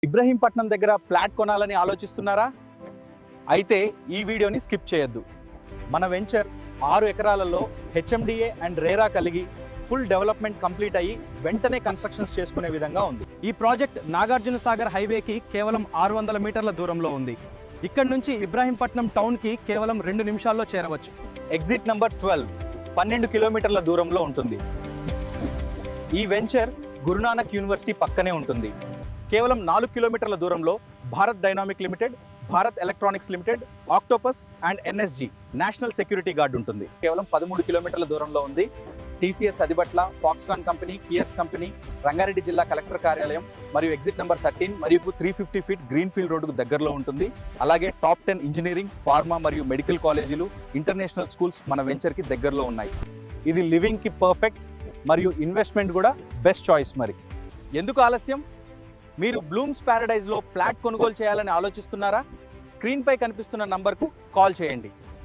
ఇబ్రహీంపట్నం దగ్గర ఫ్లాట్ కొనాలని ఆలోచిస్తున్నారా? అయితే ఈ వీడియోని స్కిప్ చేయొద్దు. మన వెంచర్ 6 ఎకరాలలో హెచ్ఎండిఏ అండ్ రేరా కలిగి ఫుల్ డెవలప్మెంట్ కంప్లీట్ అయ్యి వెంటనే కన్స్ట్రక్షన్స్ చేసుకునే విధంగా ఉంది. ఈ ప్రాజెక్ట్ నాగార్జున సాగర్ హైవేకి కేవలం 600 మీటర్ల దూరంలో ఉంది. ఇక్కడ నుంచి ఇబ్రాహీంపట్నం టౌన్కి కేవలం 2 నిమిషాల్లో చేరవచ్చు. ఎగ్జిట్ నంబర్ 12 కిలోమీటర్ల దూరంలో ఉంటుంది. ఈ వెంచర్ గురునానక్ యూనివర్సిటీ పక్కనే ఉంటుంది. కేవలం 4 కిలోమీటర్ల దూరంలో Bharat dynamic limited, Bharat electronics limited, Octopus and NSG national security guard ఉంటుంది. కేవలం 13 కిలోమీటర్ల దూరంలో ఉంది. టీసీఎస్ అదిబట్ల, ఫాక్స్కాన్ కంపెనీ, కియర్స్ కంపెనీ, రంగారెడ్డి జిల్లా కలెక్టర్ కార్యాలయం మరియు ఎగ్జిట్ నెంబర్ 13 మరియు 350 ఫీట్ గ్రీన్ ఫీల్డ్ రోడ్డుకు దగ్గరలో ఉంటుంది. అలాగే టాప్ 10 ఇంజనీరింగ్, ఫార్మా మరియు మెడికల్ కాలేజీలు, ఇంటర్నేషనల్ స్కూల్స్ మన వెంచర్కి దగ్గరలో ఉన్నాయి. ఇది లివింగ్కి పర్ఫెక్ట్ మరియు ఇన్వెస్ట్మెంట్ కూడా బెస్ట్ చాయిస్. మరి ఎందుకు ఆలస్యం? మీరు బ్లూమ్స్ ప్యారడైజ్లో ఫ్లాట్ కొనుగోలు చేయాలని ఆలోచిస్తున్నారా? స్క్రీన్పై కనిపిస్తున్న నంబర్కు కాల్ చేయండి.